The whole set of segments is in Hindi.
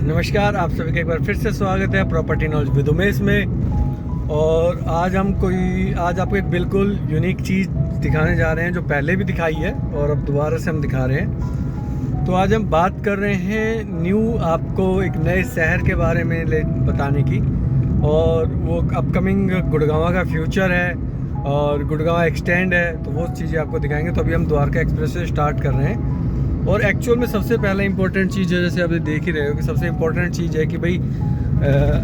नमस्कार, आप सभी का एक बार फिर से स्वागत है प्रॉपर्टी नॉलेज विद उमेश में। और आज आपको एक बिल्कुल यूनिक चीज़ दिखाने जा रहे हैं जो पहले भी दिखाई है और अब दोबारा से हम दिखा रहे हैं। तो आज हम बात कर रहे हैं आपको एक नए शहर के बारे में बताने की, और वो अपकमिंग गुड़गांव का फ्यूचर है और गुड़गांव एक्सटेंड है, तो वो चीज़ें आपको दिखाएंगे। तो अभी हम द्वारका एक्सप्रेस से स्टार्ट कर रहे हैं। और एक्चुअल में सबसे पहला इंपॉर्टेंट चीज़ है, जैसे आप देख ही रहे हो कि सबसे इम्पोर्टेंट चीज़ है कि भाई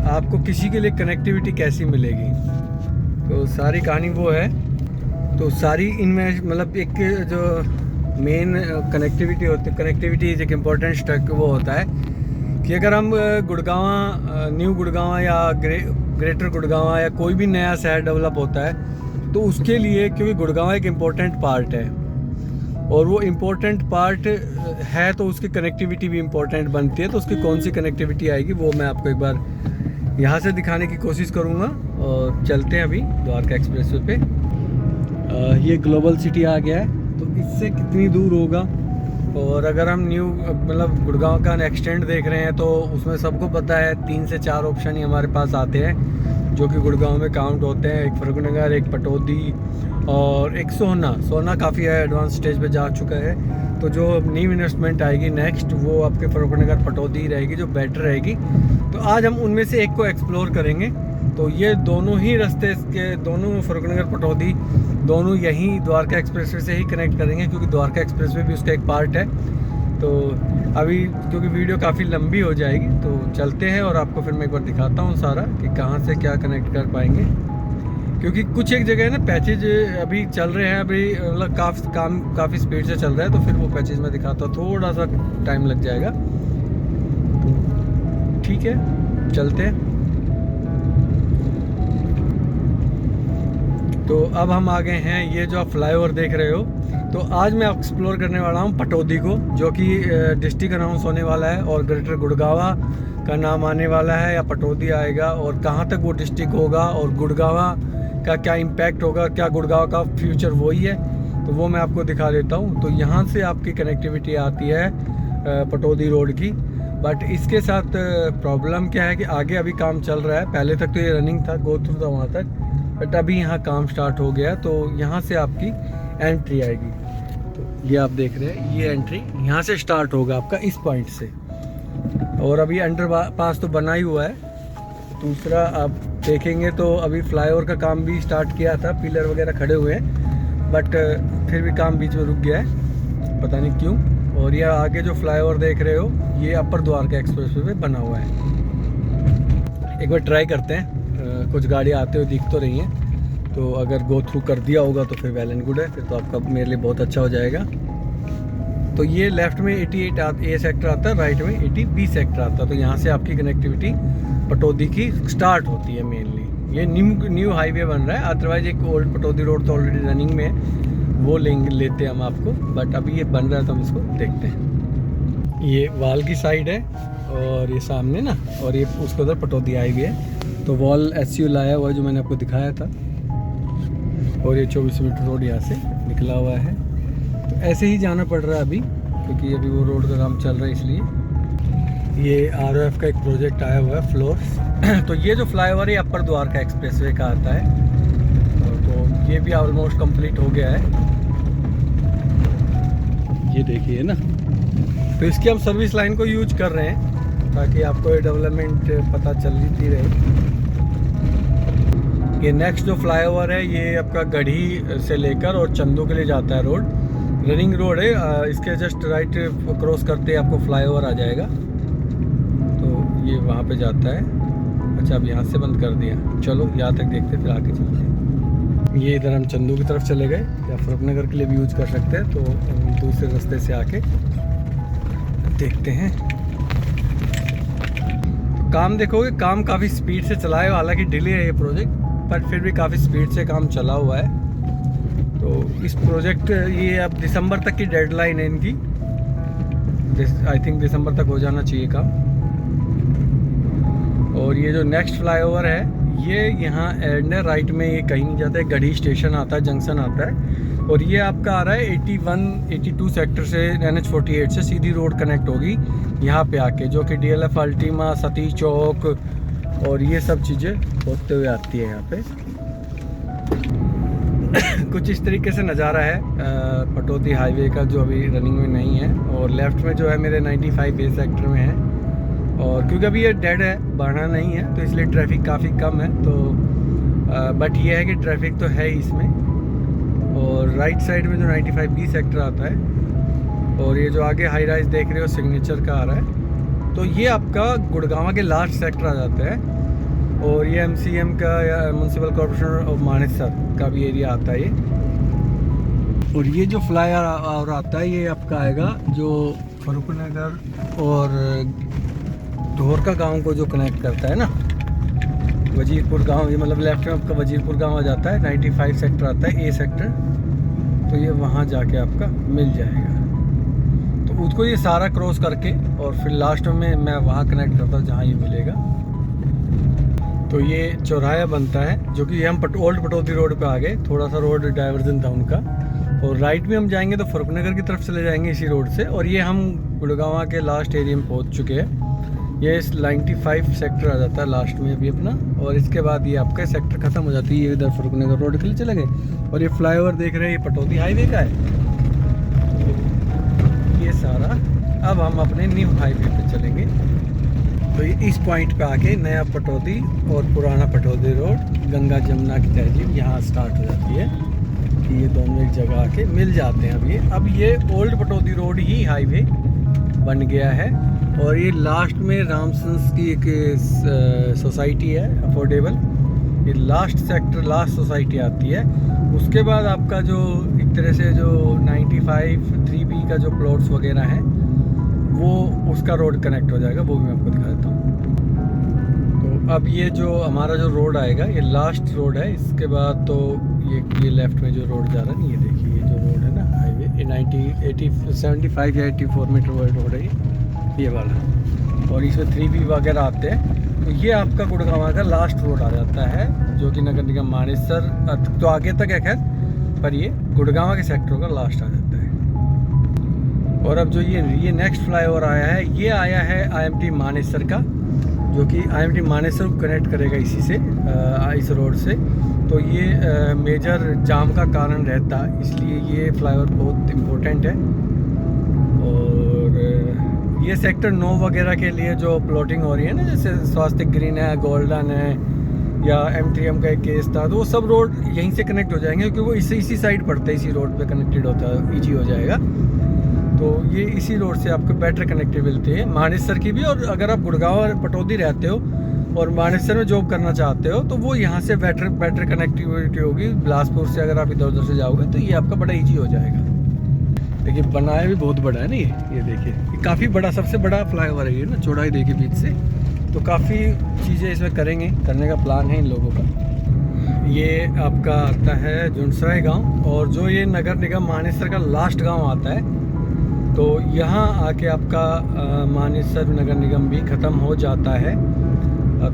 आपको किसी के लिए कनेक्टिविटी कैसी मिलेगी। तो सारी कहानी वो है। तो सारी इनमें मतलब एक जो मेन कनेक्टिविटी एक इम्पोर्टेंट स्टेप वो होता है कि अगर हम न्यू गुड़गांव या ग्रेटर गुड़गांव या कोई भी नया शहर डेवलप होता है, तो उसके लिए क्योंकि गुड़गांव एक इम्पोर्टेंट पार्ट है और वो इम्पोर्टेंट पार्ट है, तो उसकी कनेक्टिविटी भी इम्पोर्टेंट बनती है। तो उसकी कौन सी कनेक्टिविटी आएगी वो मैं आपको एक बार यहाँ से दिखाने की कोशिश करूँगा। और चलते हैं अभी द्वारका एक्सप्रेसवे पे। ये ग्लोबल सिटी आ गया है, तो इससे कितनी दूर होगा। और अगर हम मतलब गुड़गांव का एक्सटेंड देख रहे हैं, तो उसमें सबको पता है 3 से 4 ऑप्शन ही हमारे पास आते हैं जो कि गुड़गांव में काउंट होते हैं। एक फरुखनगर, एक पटौदी और एक सोना काफ़ी है, एडवांस स्टेज पे जा चुका है। तो जो न्यू इन्वेस्टमेंट आएगी नेक्स्ट, वो आपके फरुखनगर पटौदी रहेगी जो बेटर रहेगी। तो आज हम उनमें से एक को एक्सप्लोर करेंगे। तो ये दोनों ही रास्ते के दोनों फरुखनगर पटौदी दोनों यहीं द्वारका एक्सप्रेसवे से ही कनेक्ट करेंगे, क्योंकि द्वारका एक्सप्रेसवे भी उसका एक पार्ट है। तो अभी क्योंकि वीडियो काफ़ी लंबी हो जाएगी, तो चलते हैं और आपको फिर मैं एक बार दिखाता हूँ सारा कि कहाँ से क्या कनेक्ट कर पाएंगे। क्योंकि कुछ एक जगह है ना पैचेज अभी चल रहे हैं, अभी मतलब काम काफ़ी स्पीड से चल रहा है, तो फिर वो पैचेज मैं दिखाता हूँ, थोड़ा सा टाइम लग जाएगा। ठीक है, चलते हैं। तो अब हम आ गए हैं, ये जो आप फ्लाईओवर देख रहे हो, तो आज मैं एक्सप्लोर करने वाला हूँ पटौदी को, जो कि डिस्ट्रिक्ट अनाउंस होने वाला है और ग्रेटर गुड़गांव का नाम आने वाला है या पटौदी आएगा, और कहाँ तक वो डिस्ट्रिक्ट होगा और गुड़गांव का क्या इम्पैक्ट होगा, क्या गुड़गांव का फ्यूचर वही है, तो वो मैं आपको दिखा देता हूँ। तो यहाँ से आपकी कनेक्टिविटी आती है पटौदी रोड की। बट इसके साथ प्रॉब्लम क्या है कि आगे अभी काम चल रहा है। पहले तक तो ये रनिंग था, गो थ्रू था वहाँ तक, बट अभी यहाँ काम स्टार्ट हो गया। तो यहाँ से आपकी एंट्री आएगी। तो ये आप देख रहे हैं, ये एंट्री यहाँ से स्टार्ट होगा आपका इस पॉइंट से। और अभी अंडर पास तो बना ही हुआ है। दूसरा आप देखेंगे तो अभी फ्लाईओवर का काम भी स्टार्ट किया था, पिलर वगैरह खड़े हुए हैं, बट फिर भी काम बीच में रुक गया है, पता नहीं क्यों। और ये आगे जो फ्लाईओवर देख रहे हो, ये अपर द्वारका एक्सप्रेसवे पे बना हुआ है। एक बार ट्राई करते हैं, कुछ गाड़ियाँ आते हुए दिख तो रही हैं, तो अगर गो थ्रू कर दिया होगा तो फिर वेल एंड गुड है, फिर तो आपका मेरे लिए बहुत अच्छा हो जाएगा। तो ये लेफ्ट में 88 ए सेक्टर आता है, राइट में 80 बी सेक्टर आता है। तो यहाँ से आपकी कनेक्टिविटी पटौदी की स्टार्ट होती है मेनली। ये न्यू हाईवे बन रहा है, अदरवाइज एक ओल्ड पटौदी रोड तो ऑलरेडी रनिंग में है, वो लेते हैं हम आपको, बट अभी ये बन रहा है तो हम इसको देखते हैं। ये वाल की साइड है और ये सामने ना, और ये उसके उधर पटौदी हाईवे है। तो वॉल SU लाया हुआ है जो मैंने आपको दिखाया था, और ये 24 मीटर रोड यहाँ से निकला हुआ है। तो ऐसे ही जाना पड़ रहा है अभी, क्योंकि अभी वो रोड का काम चल रहा है, इसलिए। ये ROF का एक प्रोजेक्ट आया हुआ है, फ्लोर्स। तो ये जो फ्लाईओवर है अपर द्वारका एक्सप्रेसवे का आता है, तो ये भी ऑलमोस्ट कंप्लीट हो गया है, ये देखिए ना। तो इसकी हम सर्विस लाइन को यूज कर रहे हैं ताकि आपको ये डेवलपमेंट पता चलती रहे। ये नेक्स्ट जो फ्लाईओवर है, ये आपका गढ़ी से लेकर और चंदू के लिए जाता है रोड, रनिंग रोड है। इसके जस्ट राइट क्रॉस करते आपको फ्लाईओवर आ जाएगा, तो ये वहाँ पे जाता है। अच्छा, अब यहाँ से बंद कर दिया, चलो यहाँ तक देखते फिर आगे चलते हैं। ये इधर हम चंदू की तरफ चले गए, या फरुखनगर के लिए भी यूज कर सकते हैं, तो दूसरे रास्ते से आके देखते हैं। तो काम देखोगे, काम काफ़ी स्पीड से चला है, हालांकि डिले है ये प्रोजेक्ट, पर फिर भी काफ़ी स्पीड से काम चला हुआ है। तो इस प्रोजेक्ट ये अब दिसंबर तक की डेडलाइन है इनकी, आई थिंक दिसंबर तक हो जाना चाहिए काम। और ये जो नेक्स्ट फ्लाईओवर है, ये यहाँ एंड है, राइट में ये कहीं नहीं जाता है, गढ़ी स्टेशन आता है, जंक्शन आता है, और ये आपका आ रहा है 81 82 सेक्टर से NH48 से सीधी रोड कनेक्ट होगी यहाँ पे आके, जो कि DLF अल्टीमा, सती चौक और ये सब चीज़ें होते हुए आती है यहाँ पे। कुछ इस तरीके से नज़ारा है पटौदी हाईवे का, जो अभी रनिंग में नहीं है। और लेफ़्ट में जो है मेरे 95A सेक्टर में है, और क्योंकि अभी ये डेड है, बढ़ना नहीं है, तो इसलिए ट्रैफिक काफ़ी कम है। तो बट ये है कि ट्रैफिक तो है ही इसमें। और राइट साइड में जो 95B सेक्टर आता है, और ये जो आगे हाई राइज देख रहे हो सिग्नेचर का आ रहा है, तो ये आपका गुड़गांव के लास्ट सेक्टर आ जाता है। और ये MCM का या म्यूनसिपल कॉर्पोरेशन ऑफ मानेसर का भी एरिया आता है ये। और ये जो फ्लाईओवर आता है ये आपका आएगा जो फरुखनगर और धोरका गांव को जो कनेक्ट करता है ना, वजीरपुर गांव। ये मतलब लेफ्ट में आपका वजीरपुर गांव आ जाता है, 95 सेक्टर आता है, A सेक्टर। तो ये वहाँ जाके आपका मिल जाएगा। तो उसको ये सारा क्रॉस करके और फिर लास्ट में मैं वहाँ कनेक्ट करता हूँ जहाँ ये मिलेगा। तो ये चौराहा बनता है, जो कि हम ओल्ड पटौदी रोड पे आ गए, थोड़ा सा रोड डाइवर्जन था उनका। और राइट में हम जाएंगे तो फरुखनगर की तरफ चले जाएंगे इसी रोड से। और ये हम गुड़गांव के लास्ट एरिया में पहुंच चुके हैं। ये इस 95 सेक्टर आ जाता है लास्ट में अभी अपना, और इसके बाद ये आपका सेक्टर ख़त्म हो जाती है। ये इधर फरुखनगर रोड के लिए चले गए। और ये फ्लाईओवर देख रहे हैं, ये पटौदी हाईवे का है। ये सारा अब हम अपने न्यू हाईवे पे चलेंगे। तो ये इस पॉइंट पे आके नया पटौदी और पुराना पटौदी रोड गंगा जमुना की तहजीब यहाँ स्टार्ट हो जाती है कि ये दोनों एक जगह आके मिल जाते हैं। अब ये ओल्ड पटौदी रोड ही हाईवे बन गया है। और ये लास्ट में रामसंस की एक सोसाइटी है अफोर्डेबल, ये लास्ट सेक्टर, लास्ट सोसाइटी आती है। उसके बाद आपका जो एक तरह से जो 95 3B का जो प्लॉट्स वगैरह हैं वो उसका रोड कनेक्ट हो जाएगा, वो भी मैं आपको दिखा देता हूँ। तो अब ये जो हमारा जो रोड आएगा ये लास्ट रोड है। इसके बाद तो ये लेफ्ट में जो रोड जा रहा है, ये देखिए ये जो रोड है ना हाईवे, ये 75 या 84 मीटर रोड है ये वाला। और इसमें 3B वगैरह आते हैं। तो ये आपका गुड़गांव का लास्ट रोड आ जाता है, जो कि नगर निगम मानेसर तो आगे तक है खैर, पर ये गुड़गांव के सेक्टर का लास्ट आ जाता है। और अब जो ये नेक्स्ट फ्लाईओवर आया है, ये आया है IMT मानेसर का, जो कि IMT मानेसर को कनेक्ट करेगा इसी से, इस रोड से। तो ये मेजर जाम का कारण रहता, इसलिए ये फ्लाईओवर बहुत इम्पोर्टेंट है। और ये सेक्टर 9 वगैरह के लिए जो प्लॉटिंग हो रही है ना, जैसे स्वास्थ्य ग्रीन है, गोल्डन है, या M3M का एक केस था, तो वो सब रोड यहीं से कनेक्ट हो जाएंगे, क्योंकि वो इसी साइड पड़ता है, इसी रोड पे कनेक्टेड होता है, ईजी हो जाएगा। तो ये इसी रोड से आपको बेटर कनेक्टिविटी है मानेसर की भी। और अगर आप गुड़गांव और पटौदी रहते हो और मानेसर में जॉब करना चाहते हो, तो वो यहाँ से बेटर कनेक्टिविटी होगी। बिलासपुर से अगर आप इधर उधर से जाओगे तो ये आपका बड़ा ईजी हो जाएगा। देखिए बनाया भी बहुत बड़ा है ना ये देखिए, ये काफ़ी बड़ा, सबसे बड़ा फ्लाईओवर है ये ना, चौड़ाई देखिए बीच से। तो काफ़ी चीज़ें इसमें करने का प्लान है इन लोगों का। ये आपका आता है जुनसराय गाँव, और जो ये नगर निगम मानेसर का लास्ट गाँव आता है, तो यहाँ आके आपका मानेसर नगर निगम भी ख़त्म हो जाता है।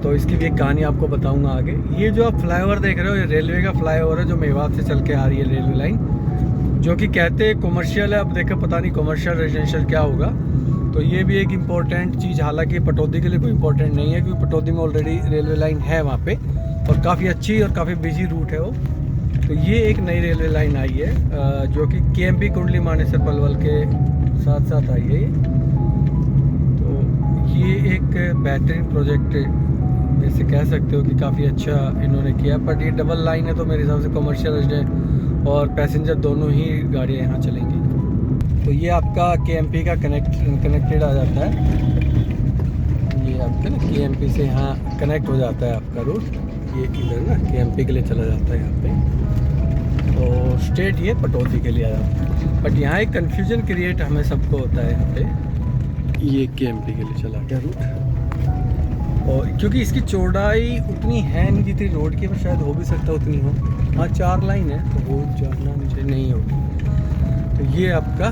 तो इसकी भी एक कहानी आपको बताऊंगा आगे। ये जो आप फ्लाईओवर देख रहे हो, ये रेलवे का फ्लाईओवर है, जो मेवात से चल के आ रही है रेलवे लाइन, जो कि कहते हैं कॉमर्शियल है। अब देखो पता नहीं कॉमर्शियल रेजिडेंशियल क्या होगा। तो ये भी एक इम्पोर्टेंट चीज़, हालांकि पटौदी के लिए कोई इम्पोर्टेंट नहीं है, क्योंकि पटौदी में ऑलरेडी रेलवे लाइन है वहाँ पे, और काफ़ी अच्छी और काफ़ी बिजी रूट है वो। तो ये एक नई रेलवे लाइन आई है, जो कि KMP कुंडली मानेसर पलवल के साथ साथ आई है। तो ये एक बेहतरीन प्रोजेक्ट जैसे कह सकते हो कि काफ़ी अच्छा इन्होंने किया। बट ये डबल लाइन है, तो मेरे हिसाब से कमर्शियल रेजिडेंट और पैसेंजर दोनों ही गाड़ियाँ यहाँ चलेंगी। तो ये आपका KMP का कनेक्टेड आ जाता है। ये आपका ना KMP से यहाँ कनेक्ट हो जाता है आपका रूट, ये इधर ना KMP के लिए चला जाता है यहाँ पे। तो स्टेट ये पटौदी के लिए आ जाता है। बट यहाँ एक कन्फ्यूजन क्रिएट हमें सबको होता है यहाँ पे, ये KMP के लिए चला गया रूट। और क्योंकि इसकी चौड़ाई उतनी है नहीं जितनी रोड की, पर शायद हो भी सकता उतनी हो। हाँ 4 लाइन है, तो वो जानना मुझे नहीं होगी। तो ये आपका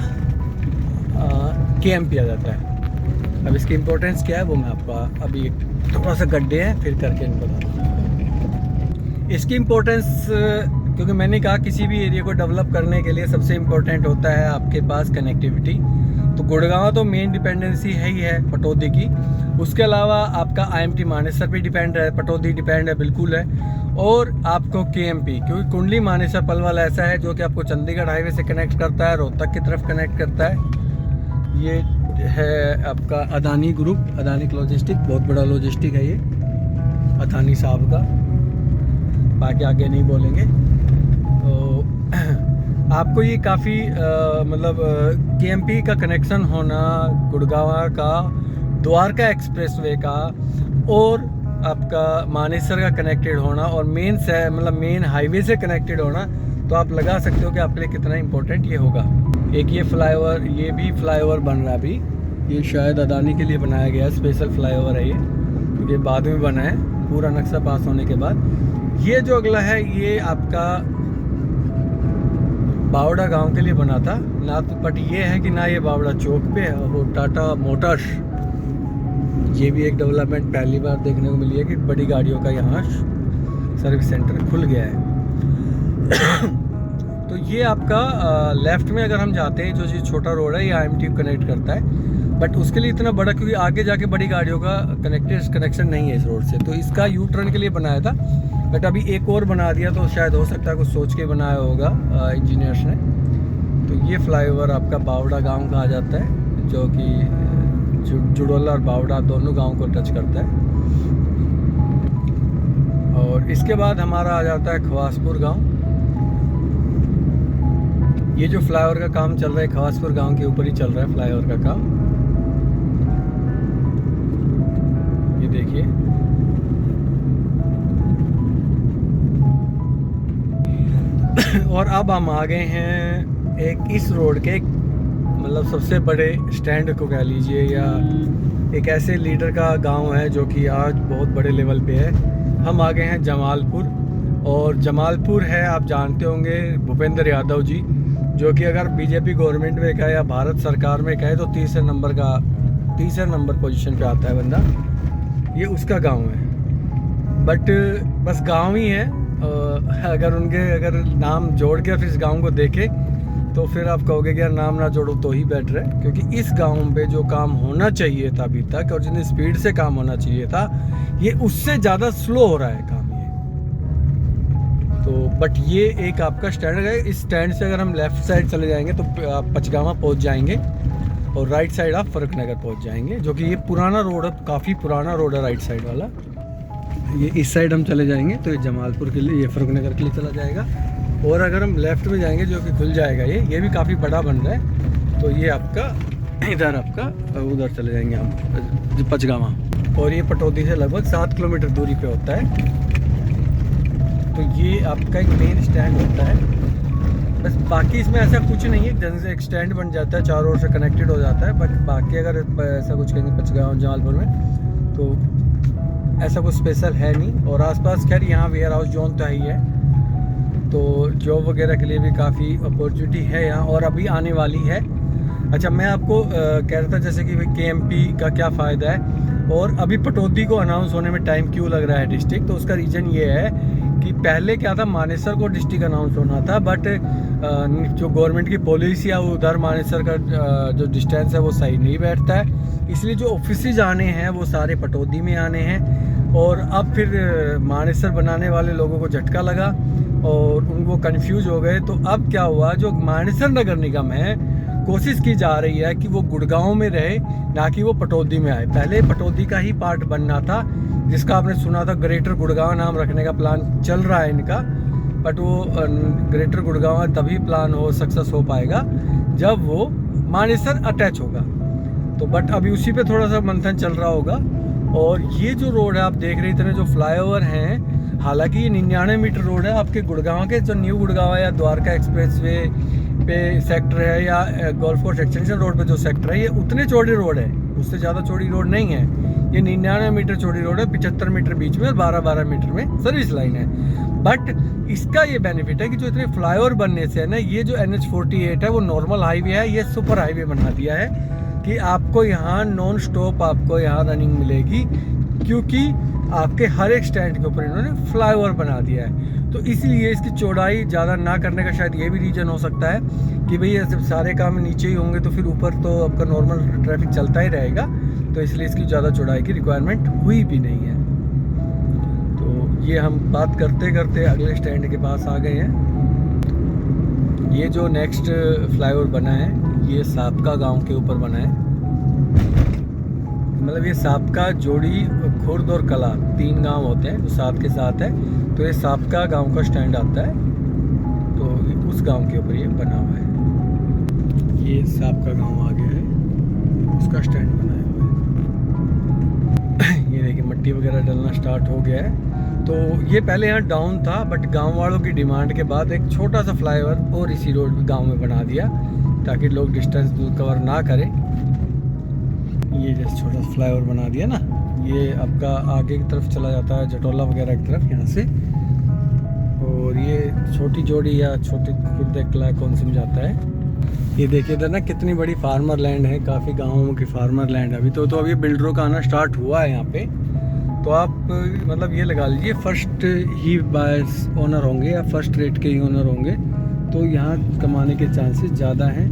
KMP आ जाता है। अब इसकी इम्पोर्टेंस क्या है वो मैं आपको अभी थोड़ा सा गड्ढे हैं फिर करके बताता हूँ। इसकी इम्पोर्टेंस क्योंकि मैंने कहा किसी भी एरिया को डेवलप करने के लिए सबसे इम्पोर्टेंट होता है आपके पास कनेक्टिविटी। तो गुड़गांव तो मेन डिपेंडेंसी है ही है पटौदी की, उसके अलावा आपका IMT मानेसर पे डिपेंड है, पटौदी डिपेंड है बिल्कुल है, और आपको KMP, क्योंकि कुंडली मानेसर पलवल ऐसा है जो कि आपको चंडीगढ़ हाईवे से कनेक्ट करता है, रोहतक की तरफ कनेक्ट करता है। ये है आपका अदानी ग्रुप, अदानी लॉजिस्टिक, बहुत बड़ा लॉजिस्टिक है ये अदानी साहब का, बाकी आगे नहीं बोलेंगे। तो आपको ये काफ़ी मतलब KMP का कनेक्शन होना, गुड़गांव का, द्वारका एक्सप्रेसवे का और आपका मानेसर का कनेक्टेड होना और मेन से मतलब मेन हाईवे से कनेक्टेड होना, तो आप लगा सकते हो कि आपके लिए कितना इम्पोर्टेंट ये होगा। एक ये फ्लाईओवर, ये भी फ्लाईओवर बन रहा है अभी, ये शायद अदानी के लिए बनाया गया है, स्पेशल फ्लाईओवर है ये, क्योंकि बाद में बना है पूरा नक्शा पास होने के बाद। ये जो अगला है ये आपका बावड़ा गांव के लिए बना था ना, तो बट ये है कि ना ये बावड़ा चौक पे है, और टाटा मोटर्स, ये भी एक डेवलपमेंट पहली बार देखने को मिली है कि बड़ी गाड़ियों का यहाँ सर्विस सेंटर खुल गया है। तो ये आपका लेफ्ट में अगर हम जाते हैं, जो छोटा रोड है ये IMT कनेक्ट करता है, बट उसके लिए इतना बड़ा क्योंकि आगे जाके बड़ी गाड़ियों का कनेक्शन नहीं है इस रोड से, तो इसका यू टर्न के लिए बनाया था, बट अभी एक और बना दिया, तो शायद हो सकता है कुछ सोच के बनाया होगा इंजीनियर्स ने। तो ये फ्लाईओवर आपका बावड़ा गांव कहा जाता है, जो कि जुड़ोला और बावड़ा दोनों गांव को टच करता है। और इसके बाद हमारा आ जाता है खवासपुर गांव। ये जो फ्लाईओवर का काम चल रहा है खवासपुर गांव के ऊपर ही चल रहा है फ्लाईओवर का काम, ये देखिए। और अब हम आ गए हैं एक इस रोड के मतलब सबसे बड़े स्टैंड को कह लीजिए, या एक ऐसे लीडर का गांव है जो कि आज बहुत बड़े लेवल पे है। हम आ गए हैं जमालपुर, और जमालपुर है आप जानते होंगे भूपेंद्र यादव जी, जो कि अगर बीजेपी गवर्नमेंट में कहे या भारत सरकार में कहे तो तीसरे नंबर पोजीशन पे आता है बंदा, ये उसका गांव है। बट बस गांव ही है, अगर नाम जोड़ के फिर इस गांव को देखे तो फिर आप कहोगे कि यार नाम ना जोड़ो तो ही बेटर है, क्योंकि इस गांव पे जो काम होना चाहिए था अभी तक और जितनी स्पीड से काम होना चाहिए था, ये उससे ज़्यादा स्लो हो रहा है काम ये। तो बट ये एक आपका स्टैंड है, इस स्टैंड से अगर हम लेफ्ट साइड चले जाएंगे तो आप पचगामा पहुंच जाएंगे, और राइट साइड आप फर्रुखनगर पहुंच जाएंगे, जो कि ये पुराना रोड है, काफ़ी पुराना रोड है राइट साइड वाला। ये इस साइड हम चले जाएंगे तो ये जमालपुर के लिए, ये फर्रुखनगर के लिए चला जाएगा। और अगर हम लेफ़्ट में जाएंगे जो कि खुल जाएगा, ये भी काफ़ी बड़ा बन रहा है, तो ये आपका इधर आपका उधर चले जाएंगे हम पचगामा, और ये पटौदी से लगभग 7 किलोमीटर दूरी पे होता है। तो ये आपका एक मेन स्टैंड होता है, बस बाकी इसमें ऐसा कुछ नहीं है, जन से एक स्टैंड बन जाता है, चारों ओर से कनेक्टेड हो जाता है। बट बाकी अगर ऐसा कुछ कहेंगे पचगाँव जमालपुर में तो ऐसा कुछ स्पेशल है नहीं। और आसपास खैर यहाँ वेयर हाउस जोन तो ही है, तो जॉब वगैरह के लिए भी काफ़ी अपॉर्चुनिटी है यहाँ, और अभी आने वाली है। अच्छा, मैं आपको कह रहा था जैसे कि KMP का क्या फ़ायदा है, और अभी पटौदी को अनाउंस होने में टाइम क्यों लग रहा है डिस्ट्रिक्ट, तो उसका रीज़न ये है कि पहले क्या था, मानेसर को डिस्ट्रिक्ट अनाउंस होना था, बट जो गवर्नमेंट की पॉलिसी है उधर मानेसर का जो डिस्टेंस है वो सही नहीं बैठता है, इसलिए जो ऑफिसेज आने हैं वो सारे पटौदी में आने हैं। और अब फिर मानेसर बनाने वाले लोगों को झटका लगा और उनको कंफ्यूज हो गए। तो अब क्या हुआ, जो मानेसर नगर निगम है कोशिश की जा रही है कि वो गुड़गांव में रहे, ना कि वो पटौदी में आए। पहले पटौदी का ही पार्ट बनना था, जिसका आपने सुना था ग्रेटर गुड़गांव नाम रखने का प्लान चल रहा है इनका, बट वो ग्रेटर गुड़गांव तभी प्लान सक्सेस हो पाएगा जब वो मानेसर अटैच होगा। तो बट अभी उसी पे थोड़ा सा मंथन चल रहा होगा। और ये जो रोड है आप देख रहे इतने जो फ्लाईओवर हैं, हालांकि ये 99 मीटर रोड है, आपके गुड़गांव के जो न्यू गुड़गांव है या द्वारका एक्सप्रेसवे पे सेक्टर है या गोल्फ कोर्स एक्सटेंशन रोड पे जो सेक्टर है, ये उतने चौड़े रोड है, उससे ज़्यादा चौड़ी रोड नहीं है। ये 99 मीटर चौड़ी रोड है, 75 मीटर बीच में और 12-12 मीटर में सर्विस लाइन है। बट इसका ये बेनिफिट है कि जो इतने फ्लाईओवर बनने से है ना, ये जो NH48 है वो नॉर्मल हाईवे है, ये सुपर हाईवे बना दिया है कि आपको यहाँ नॉन स्टॉप आपको यहाँ रनिंग मिलेगी, क्योंकि आपके हर एक स्टैंड के ऊपर इन्होंने फ्लाईओवर बना दिया है। तो इसलिए इसकी चौड़ाई ज़्यादा ना करने का शायद ये भी रीज़न हो सकता है कि भई जब सारे काम नीचे ही होंगे तो फिर ऊपर तो आपका नॉर्मल ट्रैफिक चलता ही रहेगा, तो इसलिए इसकी ज़्यादा चौड़ाई की रिक्वायरमेंट हुई भी नहीं है। तो ये हम बात करते करते अगले स्टैंड के पास आ गए हैं। ये जो नेक्स्ट फ्लाईओवर बना है ये साबका गाँव के ऊपर बना है। मतलब ये साबका, जोड़ी, खुर्द और कला 3 गांव होते हैं जो साथ के साथ है। तो ये साबका गांव का स्टैंड आता है, तो उस गांव के ऊपर ये बना हुआ है। ये साबका गांव आ गया है, उसका स्टैंड बनाया हुआ है। ये देखिए मट्टी वगैरह डलना स्टार्ट हो गया है। तो ये पहले यहाँ डाउन था, बट गांव वालों की डिमांड के बाद एक छोटा सा फ्लाईओवर और इसी रोड गाँव में बना दिया ताकि लोग डिस्टेंस कवर ना करें। ये जैसे छोटा सा फ्लाईओवर बना दिया ना, ये आपका आगे की तरफ चला जाता है जटोला वगैरह की तरफ यहाँ से। और ये छोटी जोड़ी या छोटी खुर्द कला कौन सी में जाता है। ये देखिए इधर ना कितनी बड़ी फार्मर लैंड है, काफ़ी गाँवों की फार्मर लैंड है अभी तो अभी बिल्डरों का आना स्टार्ट हुआ है यहाँ पे। तो आप मतलब ये लगा लीजिए फर्स्ट ही बायर्स ओनर होंगे या फर्स्ट रेट के ही ओनर होंगे, तो यहाँ कमाने के चांसेस ज़्यादा हैं।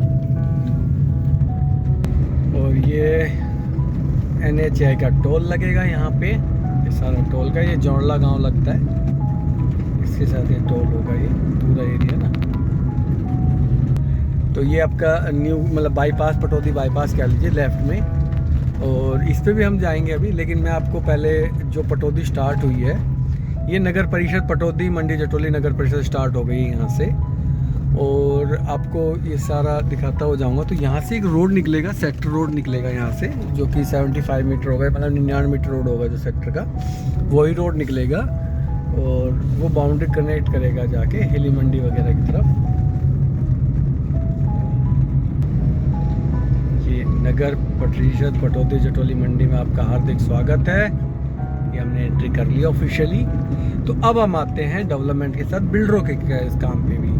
और ये NHAI का टोल लगेगा यहाँ पे, ये सारा टोल का, ये जौड़ला गांव लगता है, इसके साथ ये टोल होगा, ये पूरा एरिया ना। तो ये आपका न्यू मतलब बाईपास, पटौदी बाईपास कह लीजिए लेफ़्ट में, और इस पे भी हम जाएंगे अभी। लेकिन मैं आपको पहले जो पटौदी स्टार्ट हुई है, ये नगर परिषद पटौदी मंडी जटोली नगर परिषद स्टार्ट हो गई है यहाँ से, और आपको ये सारा दिखाता हो जाऊंगा। तो यहाँ से एक रोड निकलेगा, सेक्टर रोड निकलेगा यहाँ से, जो कि 75 मीटर होगा, मतलब 99 मीटर रोड होगा जो सेक्टर का, वही रोड निकलेगा और वो बाउंड्री कनेक्ट करेगा जाके हिली मंडी वगैरह की तरफ। ये नगर परिषद पटौदी जटोली मंडी में आपका हार्दिक स्वागत है। ये हमने एंट्री कर लिया ऑफिशियली। तो अब हम आते हैं डेवलपमेंट के साथ बिल्डरों के इस काम पे भी।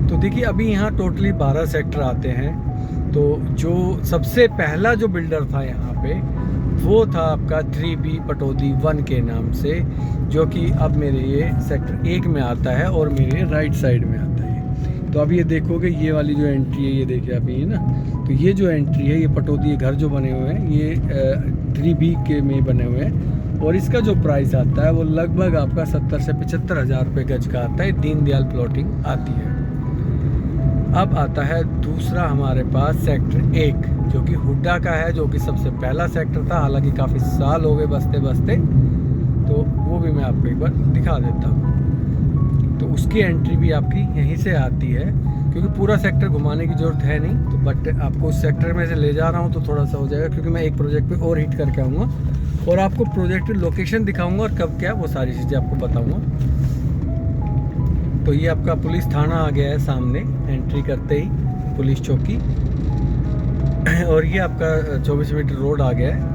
तो देखिए अभी यहाँ टोटली 12 सेक्टर आते हैं। तो जो सबसे पहला जो बिल्डर था यहाँ पे वो था आपका 3B पटौदी 1 के नाम से, जो कि अब मेरे ये सेक्टर 1 में आता है और मेरे राइट साइड में आता है। तो अब ये देखोगे ये वाली जो एंट्री है, ये देखिए अभी ये ना, तो ये जो एंट्री है, ये पटौदी घर जो बने हुए हैं ये 3B के में बने हुए हैं, और इसका जो प्राइस आता है वो लगभग आपका 70 से 75 हज़ार रुपये गज का आता है। दीनदयाल प्लॉटिंग आती है। अब आता है दूसरा हमारे पास सेक्टर 1 जो कि हुड्डा का है, जो कि सबसे पहला सेक्टर था, हालांकि काफ़ी साल हो गए बसते बसते, तो वो भी मैं आपको एक बार दिखा देता हूँ। तो उसकी एंट्री भी आपकी यहीं से आती है, क्योंकि पूरा सेक्टर घुमाने की ज़रूरत है नहीं, तो बट आपको उस सेक्टर में से ले जा रहा हूँ तो थोड़ा सा हो जाएगा, क्योंकि मैं एक प्रोजेक्ट पे और हिट करके आऊँगा और आपको प्रोजेक्ट की लोकेशन दिखाऊँगा और कब क्या वो सारी चीज़ें आपको बताऊँगा। तो ये आपका पुलिस थाना आ गया है सामने एंट्री करते ही, पुलिस चौकी, और ये आपका 24 मीटर रोड आ गया है।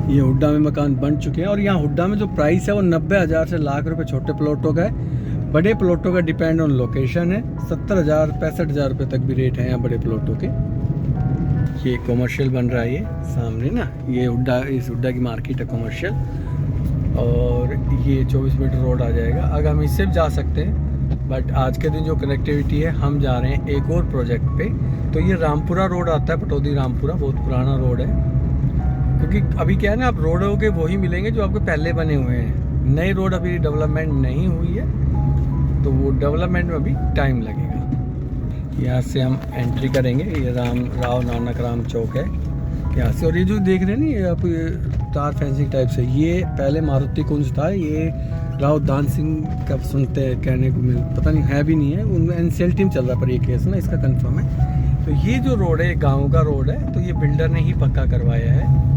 ये हुड्डा में मकान बन चुके हैं, और यहाँ हुड्डा में जो प्राइस है वो 90,000 से लाख रुपए छोटे प्लॉटों का है। बड़े प्लॉटों का डिपेंड ऑन लोकेशन है, 70,000 65,000 रुपये तक भी रेट है यहाँ बड़े प्लॉटों के। ये कॉमर्शियल बन रहा है ये सामने ना, ये हुड्डा, इस हुड्डा की मार्केट है कॉमर्शियल, और ये 24 मीटर रोड आ जाएगा। अगर हम इससे भी जा सकते हैं, बट आज के दिन जो कनेक्टिविटी है, हम जा रहे हैं एक और प्रोजेक्ट पे। तो ये रामपुरा रोड आता है, पटौदी रामपुरा, बहुत पुराना रोड है, क्योंकि अभी क्या है ना, आप रोडों के वही मिलेंगे जो आपके पहले बने हुए हैं। नई रोड अभी डेवलपमेंट नहीं हुई है, तो वो डेवलपमेंट में अभी टाइम लगेगा। यहाँ से हम एंट्री करेंगे, ये राव नानक राम चौक है यहाँ से। और ये जो देख रहे हैं ना, ये आप ये तार फेंसिंग टाइप से, ये पहले मारुति कुंज था, ये राव दान सिंह का सुनते हैं कहने को मिल, पता नहीं है भी नहीं है, उनमें एनसीएल टीम चल रहा है पर ये केस ना, इसका कंफर्म है। तो ये जो रोड है, गांव का रोड है, तो ये बिल्डर ने ही पक्का करवाया है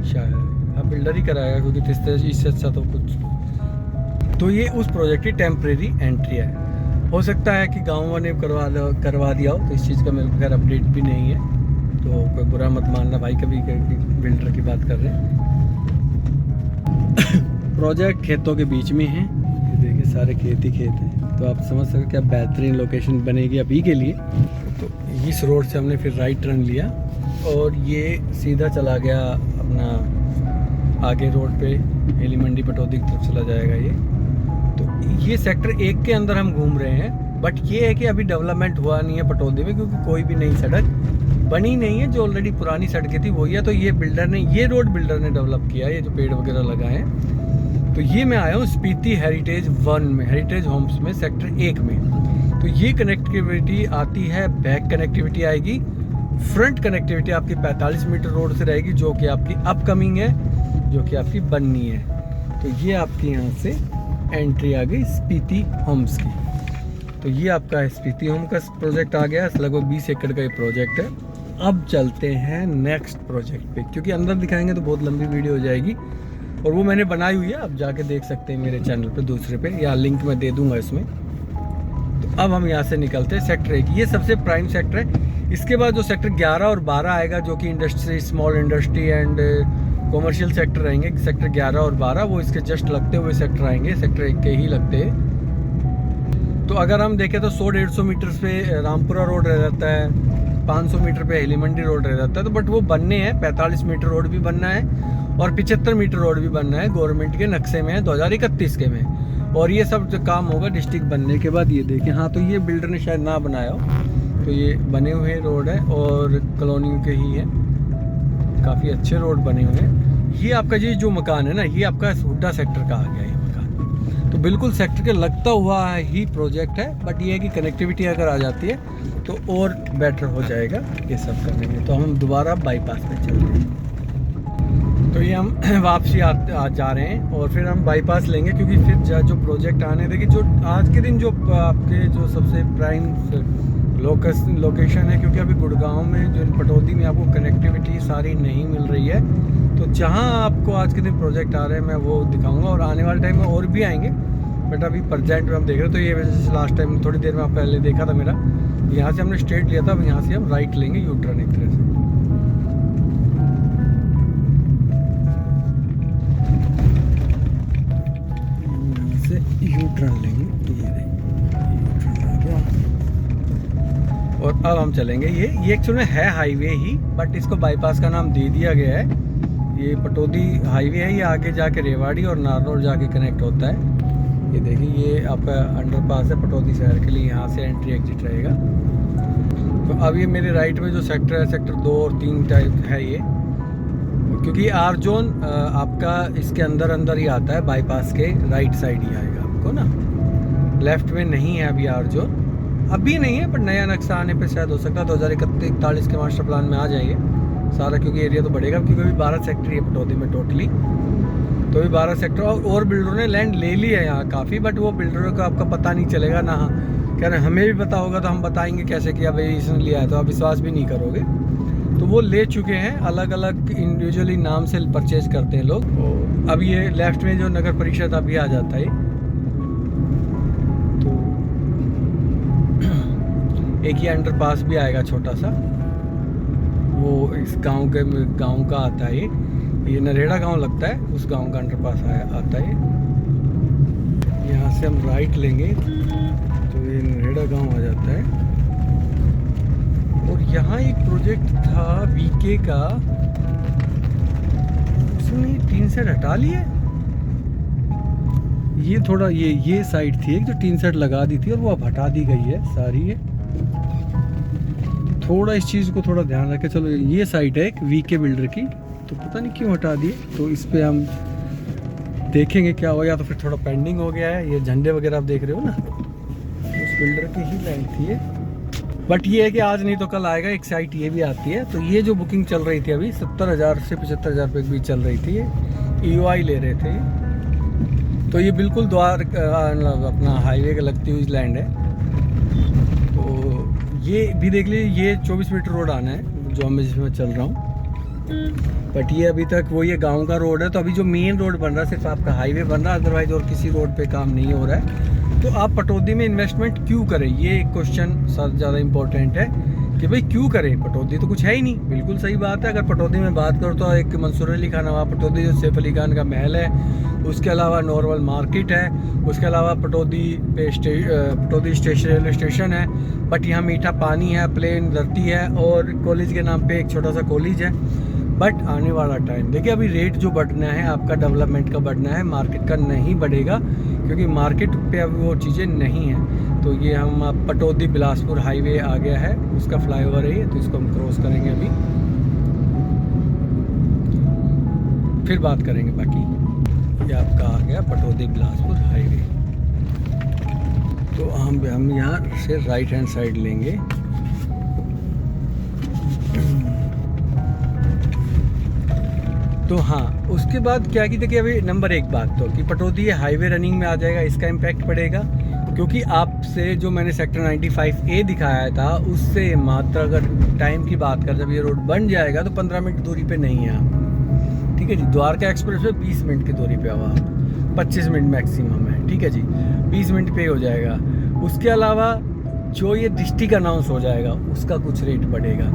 शायद, अब बिल्डर ही कराएगा, क्योंकि इससे अच्छा तो कुछ। तो ये उस प्रोजेक्ट की टेम्प्रेरी एंट्री है। हो सकता है कि गाँव वाले करवा दिया हो, तो इस चीज़ का मेरे को खैर अपडेट भी नहीं है, तो कोई बुरा मत मानना भाई, कभी बिल्डर की बात कर रहे हैं। प्रोजेक्ट खेतों के बीच में है, ये देखिए सारे खेत ही खेत हैं, तो आप समझ सकते क्या बेहतरीन लोकेशन बनेगी अभी के लिए। तो इस रोड से हमने फिर राइट टर्न लिया और ये सीधा चला गया अपना आगे रोड पे हेली मंडी पटौदी की तरफ चला जाएगा ये। तो ये सेक्टर 1 के अंदर हम घूम रहे हैं, बट ये है कि अभी डेवलपमेंट हुआ नहीं है पटौदी में, क्योंकि कोई भी नई सड़क बनी नहीं है। जो ऑलरेडी पुरानी सड़कें थी वही है। तो ये बिल्डर ने, ये रोड बिल्डर ने डेवलप किया है, ये जो पेड़ वगैरह लगाए हैं। तो ये मैं आया हूँ स्पीति हेरिटेज 1 में, हेरिटेज होम्स में, सेक्टर 1 में। तो ये कनेक्टिविटी आती है, बैक कनेक्टिविटी आएगी, फ्रंट कनेक्टिविटी आपकी 45 मीटर रोड से रहेगी, जो कि आपकी अपकमिंग है, जो कि आपकी बननी है। तो ये आपकी यहाँ से एंट्री आ गई स्पीति होम्स की। तो ये आपका स्पीति होम का प्रोजेक्ट आ गया, लगभग 20 एकड़ का ये प्रोजेक्ट है। अब चलते हैं नेक्स्ट प्रोजेक्ट पे, क्योंकि अंदर दिखाएंगे तो बहुत लंबी वीडियो हो जाएगी, और वो मैंने बनाई हुई है, आप जाके देख सकते हैं मेरे चैनल पे दूसरे पे, या लिंक मैं दे दूंगा इसमें। तो अब हम यहाँ से निकलते हैं सेक्टर 1, ये सबसे प्राइम सेक्टर है। इसके बाद जो सेक्टर 11 और 12 आएगा, जो कि industry, small industry and commercial sector रहेंगे, सेक्टर 11 और 12 वो इसके जस्ट लगते हुए सेक्टर आएंगे, सेक्टर 1 के ही लगते हैं। तो अगर हम देखें तो 100-150 मीटर पे रामपुरा रोड रह जाता है, 500 मीटर पे हेली मंडी रोड रह जाता है। तो बट वो बनने हैं, 45 मीटर रोड भी बनना है और 75 मीटर रोड भी बनना है, गवर्नमेंट के नक्शे में है 2031 के में। और ये सब जो काम होगा डिस्ट्रिक्ट बनने के बाद। ये देखें, हाँ, तो ये बिल्डर ने शायद ना बनाया हो, तो ये बने हुए रोड है और कॉलोनी के ही है, काफ़ी अच्छे रोड बने हुए हैं। ये आपका ये जो मकान है ना, ये आपका हुड्डा सेक्टर का आ गया ये मकान। तो बिल्कुल सेक्टर के लगता हुआ ही प्रोजेक्ट है, बट ये है कि कनेक्टिविटी अगर आ जाती है तो और बेटर हो जाएगा ये सब करने में। तो हम दोबारा बाईपास पे चल रहे हैं। तो ये हम वापसी आ जा रहे हैं और फिर हम बाईपास लेंगे, क्योंकि फिर जो प्रोजेक्ट आने देखिए, जो आज के दिन जो आपके जो सबसे प्राइम लोकेशन है, क्योंकि अभी गुड़गांव में जो पटौदी में आपको कनेक्टिविटी सारी नहीं मिल रही है। तो जहां आपको आज के दिन प्रोजेक्ट आ रहे हैं मैं वो दिखाऊंगा, और आने वाले टाइम में और भी आएंगे, बट अभी प्रेजेंट में हम देख रहे हैं। तो ये वजह से लास्ट टाइम थोड़ी देर में आप पहले देखा था मेरा, यहाँ से हमने स्ट्रेट लिया था, अब यहाँ से हम राइट लेंगे, यू टर्न एक तरह से। यहाँ से यू टर्न लेंगे, ये और अब हम चलेंगे। ये एक्चुअली में है हाईवे ही, बट इसको बाईपास का नाम दे दिया गया है। ये पटौदी हाईवे है, ये आगे जाके रेवाड़ी और नारनौल जाके कनेक्ट होता है। ये देखिए, ये आपका अंडरपास है पटौदी शहर के लिए, यहाँ से एंट्री एग्जिट रहेगा। तो अब ये मेरे राइट में जो सेक्टर है, सेक्टर 2 और 3 टाइप है ये, क्योंकि आर जोन आपका इसके अंदर अंदर ही आता है, बाईपास के राइट साइड ही आएगा आपको ना, लेफ्ट में नहीं है अभी आर जोन, अभी नहीं है, पर नया नक्शा आने पे शायद हो सकता है 2041 के मास्टर प्लान में आ जाएंगे सारा, क्योंकि एरिया तो बढ़ेगा, क्योंकि अभी 12 सेक्टर है पटौदी में टोटली। तो अभी 12 सेक्टर और बिल्डरों ने लैंड ले ली है यहाँ काफ़ी, बट वो बिल्डरों का आपका पता नहीं चलेगा ना, कह रहे हमें भी पता होगा तो हम बताएंगे कैसे किया भाई इसने लिया है, तो आप विश्वास भी नहीं करोगे। तो वो ले चुके हैं, अलग अलग इंडिविजुअली नाम से परचेज करते हैं लोग। अब ये लेफ्ट में जो नगर परिषद अभी आ जाता है, एक ही अंडरपास भी आएगा छोटा सा, वो इस गांव का आता है, ये नरेड़ा गांव लगता है, उस गांव का अंडरपास आता है। यहाँ से हम राइट लेंगे तो ये नरेड़ा गांव आ जाता है। और यहाँ एक प्रोजेक्ट था वीके का, उसने टीन सेट हटा लिए। ये थोड़ा ये साइड थी एक जो टीन सेट लगा दी थी, और वो अब हटा दी गई है सारी है। थोड़ा इस चीज़ को थोड़ा ध्यान रखें। चलो, ये साइड है एक वीके बिल्डर की, तो पता नहीं क्यों हटा दिए, तो इस पे हम देखेंगे क्या हो, या तो फिर थोड़ा पेंडिंग हो गया है। ये झंडे वगैरह आप देख रहे हो ना, उस बिल्डर की ही लैंड थी ये, बट ये है कि आज नहीं तो कल आएगा। एक साइट ये भी आती है। तो ये जो बुकिंग चल रही थी अभी 70,000 से 75,000 रुपये के बीच चल रही थी, ये EOI ले रहे थे। तो ये बिल्कुल द्वार अपना हाईवे के लगती हुई लैंड है। ये भी देख लीजिए, ये 24 मीटर रोड आना है जो मैं जिसमें चल रहा हूँ, बट ये अभी तक वो ये गांव का रोड है। तो अभी जो मेन रोड बन रहा है सिर्फ आपका हाईवे बन रहा है, अदरवाइज और किसी रोड पे काम नहीं हो रहा है। तो आप पटौदी में इन्वेस्टमेंट क्यों करें, ये एक क्वेश्चन सर ज़्यादा इम्पोर्टेंट है कि भाई क्यों करें, पटौदी तो कुछ है ही नहीं। बिल्कुल सही बात है। अगर पटौदी में बात करो तो एक मंसूर अली खान नवाब पटौदी जो सैफ अली खान का महल है, उसके अलावा नॉर्मल मार्केट है, उसके अलावा पटौदी स्टेशन रेलवे स्टेशन है। बट यहाँ मीठा पानी है, प्लेन धरती है, और कॉलेज के नाम पे एक छोटा सा कॉलेज है। बट आने वाला टाइम देखिए, अभी रेट जो बढ़ना है आपका डेवलपमेंट का बढ़ना है, मार्केट का नहीं बढ़ेगा, क्योंकि मार्केट पे अभी वो चीज़ें नहीं हैं। तो ये हम पटौदी बिलासपुर हाईवे आ गया है, उसका फ्लाईओवर है ये, तो इसको हम क्रॉस करेंगे अभी, फिर बात करेंगे बाकी। ये आपका आ गया पटौदी बिलासपुर हाईवे। तो हम यहाँ से राइट हैंड साइड लेंगे। तो हाँ, उसके बाद क्या की देखिए, अभी नंबर एक बात तो कि पटौदी हाईवे रनिंग में आ जाएगा, इसका इम्पैक्ट पड़ेगा, क्योंकि आपसे जो मैंने सेक्टर 95A दिखाया था उससे मात्र अगर टाइम की बात कर, जब ये रोड बन जाएगा तो 15 मिनट दूरी पे नहीं है आप, ठीक है जी। द्वारका एक्सप्रेस पे 20 मिनट की दूरी पे हो आप, 25 मिनट मैक्सिमम है, ठीक है जी, 20 मिनट पे हो जाएगा। उसके अलावा जो ये डिस्ट्रिक्ट अनाउंस हो जाएगा उसका कुछ रेट बढ़ेगा।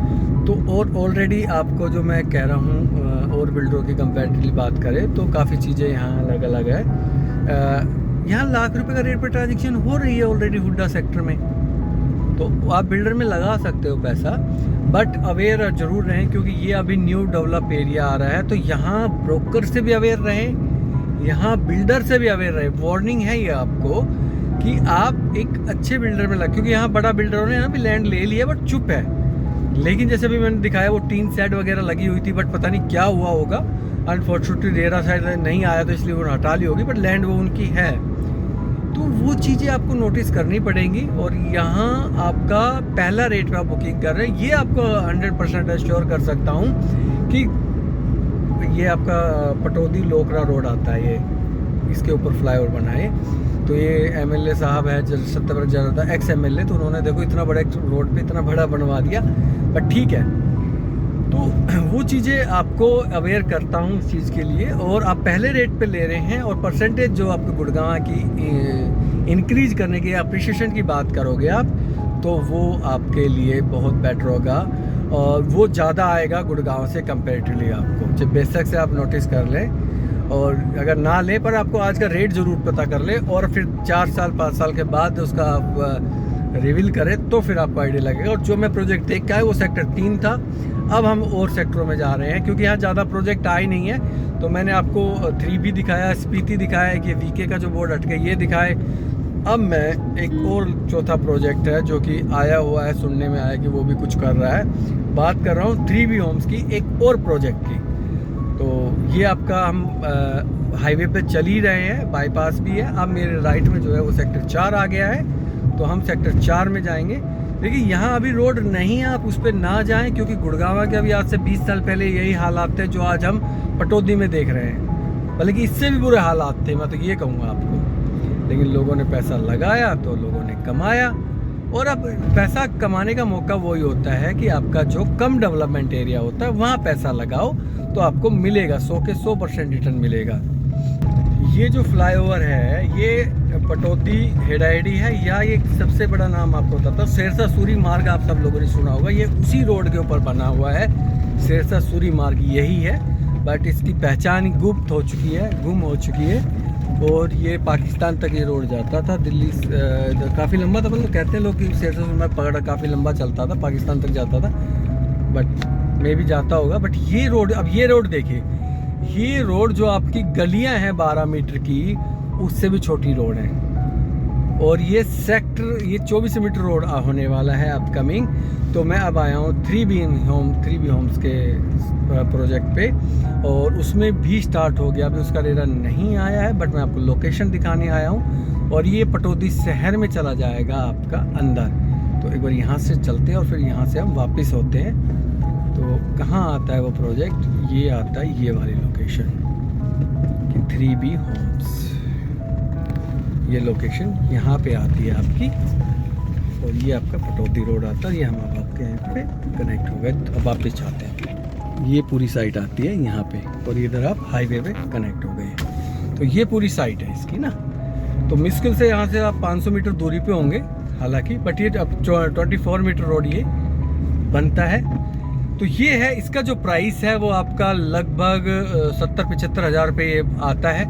तो और ऑलरेडी आपको जो मैं कह रहा हूँ, और बिल्डरों की कंपैरेटिवली बात करें तो काफ़ी चीज़ें यहाँ अलग अलग है। यहाँ लाख रुपए का रेट पर ट्रांजेक्शन हो रही है ऑलरेडी हुड्डा सेक्टर में, तो आप बिल्डर में लगा सकते हो पैसा, बट अवेयर ज़रूर रहें, क्योंकि ये अभी न्यू डेवलप एरिया आ रहा है। तो यहाँ ब्रोकर से भी अवेयर रहें, यहाँ बिल्डर से भी अवेयर रहें। वार्निंग है ये आपको कि आप एक अच्छे बिल्डर में लग, क्योंकि यहाँ बड़ा बिल्डरों ने ना भी लैंड ले लिया बट चुप है। लेकिन जैसे भी मैंने दिखाया वो टीन सेट वगैरह लगी हुई थी, बट पता नहीं क्या हुआ होगा, अनफॉर्चुनेटली रेरा साइड नहीं आया तो इसलिए वो हटा ली होगी, बट लैंड वो उनकी है। तो वो चीज़ें आपको नोटिस करनी पड़ेंगी। और यहाँ आपका पहला रेट पे आप बुकिंग कर रहे हैं, ये आपको 100% एश्योर कर सकता हूँ कि ये आपका पटौदी लोकरा रोड आता है, ये इसके ऊपर फ्लाईओवर बनाए। तो ये MLA साहब है सत्यव्रत जरदा, एक्स MLA, तो उन्होंने देखो इतना बड़ा रोड पे इतना बड़ा बनवा दिया, बट ठीक है। तो वो चीज़ें आपको अवेयर करता हूँ इस चीज़ के लिए। और आप पहले रेट पे ले रहे हैं, और परसेंटेज जो आपको गुड़गांव की इंक्रीज करने की अप्रिशिएशन की बात करोगे आप, तो वो आपके लिए बहुत बेटर होगा, और वो ज़्यादा आएगा गुड़गांव से कंपेरेटिवली आपको, जब बेशक से आप नोटिस कर लें। और अगर ना लें पर आपको आज का रेट ज़रूर पता कर ले, और फिर 4 साल 5 साल के बाद उसका आप रिवील करें तो फिर आपको आइडिया लगेगा। और जो मैं प्रोजेक्ट देख के आया वो सेक्टर 3 था, अब हम और सेक्टरों में जा रहे हैं, क्योंकि यहाँ ज़्यादा प्रोजेक्ट आए नहीं है। तो मैंने आपको 3 भी दिखाया, स्पीति दिखाया, कि VK का जो बोर्ड हट गया ये दिखाए। अब मैं एक और चौथा प्रोजेक्ट है जो कि आया हुआ है, सुनने में आया कि वो भी कुछ कर रहा है, बात कर रहा हूँ 3B होम्स की, एक और प्रोजेक्ट की। तो ये आपका हम हाईवे पे चल ही रहे हैं, बाईपास भी है। अब मेरे राइट में जो है वो सेक्टर 4 आ गया है, तो हम सेक्टर 4 में जाएंगे। देखिए यहाँ अभी रोड नहीं है, आप उस पर ना जाएं, क्योंकि गुड़गांव के अभी आज से 20 साल पहले यही हालात थे जो आज हम पटौदी में देख रहे हैं, बल्कि इससे भी बुरे हालात थे, मैं तो ये कहूँगा आपको। लेकिन लोगों ने पैसा लगाया तो लोगों ने कमाया। और अब पैसा कमाने का मौका वही होता है कि आपका जो कम डेवलपमेंट एरिया होता है वहाँ पैसा लगाओ, तो आपको मिलेगा 100 के 100% रिटर्न मिलेगा। ये जो फ्लाईओवर है ये पटौदी हेडाइडी है, या ये सबसे बड़ा नाम आपको बताता हूँ, सिरसा सूरी मार्ग आप सब लोगों ने सुना होगा, ये उसी रोड के ऊपर बना हुआ है। सिरसा सूरी मार्ग यही है, बट इसकी पहचान गुप्त हो चुकी है, गुम हो चुकी है। और ये पाकिस्तान तक ये रोड जाता था, दिल्ली काफ़ी लंबा था, मतलब कहते हैं लोग कि सिरसा सूरी मार्ग पकड़ा काफ़ी लंबा चलता था, पाकिस्तान तक जाता था, बट मे भी जाता होगा। बट ये रोड, अब ये रोड देखिए, ये रोड जो आपकी गलियां हैं 12 मीटर की, उससे भी छोटी रोड है। और ये सेक्टर, ये 24 मीटर रोड होने वाला है अपकमिंग। तो मैं अब आया हूँ 3B होम्स के प्रोजेक्ट पे, और उसमें भी स्टार्ट हो गया, अभी उसका रेरा नहीं आया है, बट मैं आपको लोकेशन दिखाने आया हूँ। और ये पटौदी शहर में चला जाएगा आपका अंदर। तो एक बार यहाँ से चलते हैं और फिर यहाँ से हम वापस होते हैं। तो कहाँ आता है वो प्रोजेक्ट, ये आता है ये वाली लोकेशन कि 3B होम्स, ये लोकेशन यहाँ पे आती है आपकी। और ये आपका पटौदी रोड आता है, ये हम अब आपके यहाँ पे कनेक्ट हो गए। तो अब वापस जाते हैं, ये पूरी साइट आती है यहाँ पे, और इधर आप हाईवे पे कनेक्ट हो गए। तो ये पूरी साइट है इसकी ना। तो मुश्किल से यहाँ से आप 500 मीटर दूरी पे होंगे हालांकि, बट ये अब 24 मीटर रोड ये बनता है। तो ये है, इसका जो प्राइस है वो आपका लगभग 70-75 हज़ार रुपये आता है।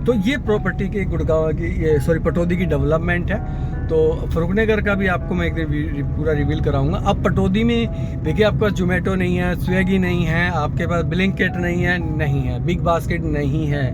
तो ये प्रॉपर्टी की गुड़गांव की, ये सॉरी पटौदी की डेवलपमेंट है। तो फरुखनगर का भी आपको मैं एक दिन पूरा रिवील कराऊंगा। अब पटौदी में देखिए, आपके पास जोमेटो नहीं है, स्विगी नहीं है, आपके पास ब्लिंकिट नहीं है, बिग बास्केट नहीं है,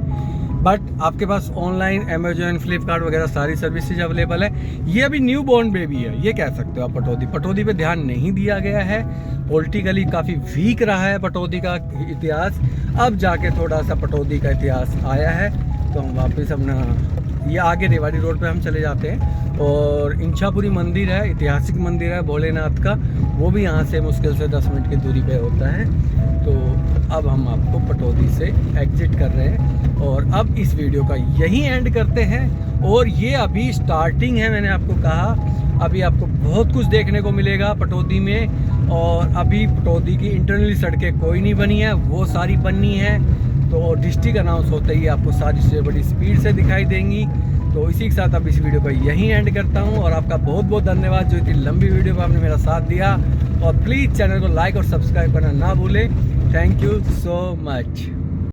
बट आपके पास ऑनलाइन अमेजोन, फ्लिपकार्ट वगैरह सारी सर्विसेज अवेलेबल है। ये अभी न्यू बॉर्न बेबी है, ये कह सकते हो आप। पटौदी पे ध्यान नहीं दिया गया है, पॉलिटिकली काफ़ी वीक रहा है पटौदी का इतिहास। अब जाके थोड़ा सा पटौदी का इतिहास आया है। तो हम वापस अपना ये आगे रेवाड़ी रोड पे हम चले जाते हैं। और इंछापुरी मंदिर है, ऐतिहासिक मंदिर है भोलेनाथ का, वो भी यहाँ से मुश्किल से 10 मिनट की दूरी पे होता है। तो अब हम आपको पटौदी से एग्जिट कर रहे हैं और अब इस वीडियो का यही एंड करते हैं। और ये अभी स्टार्टिंग है, मैंने आपको कहा अभी आपको बहुत कुछ देखने को मिलेगा पटौदी में। और अभी पटौदी की इंटरनली सड़कें कोई नहीं बनी है, वो सारी बननी है। तो डिस्ट्रिक्ट अनाउंस होते ही आपको सारी चीज़ें बड़ी स्पीड से दिखाई देंगी। तो इसी के साथ अब इस वीडियो को यहीं एंड करता हूं और आपका बहुत बहुत धन्यवाद जो इतनी लंबी वीडियो पर आपने मेरा साथ दिया। और प्लीज़ चैनल को लाइक और सब्सक्राइब करना ना भूलें। Thank you so much.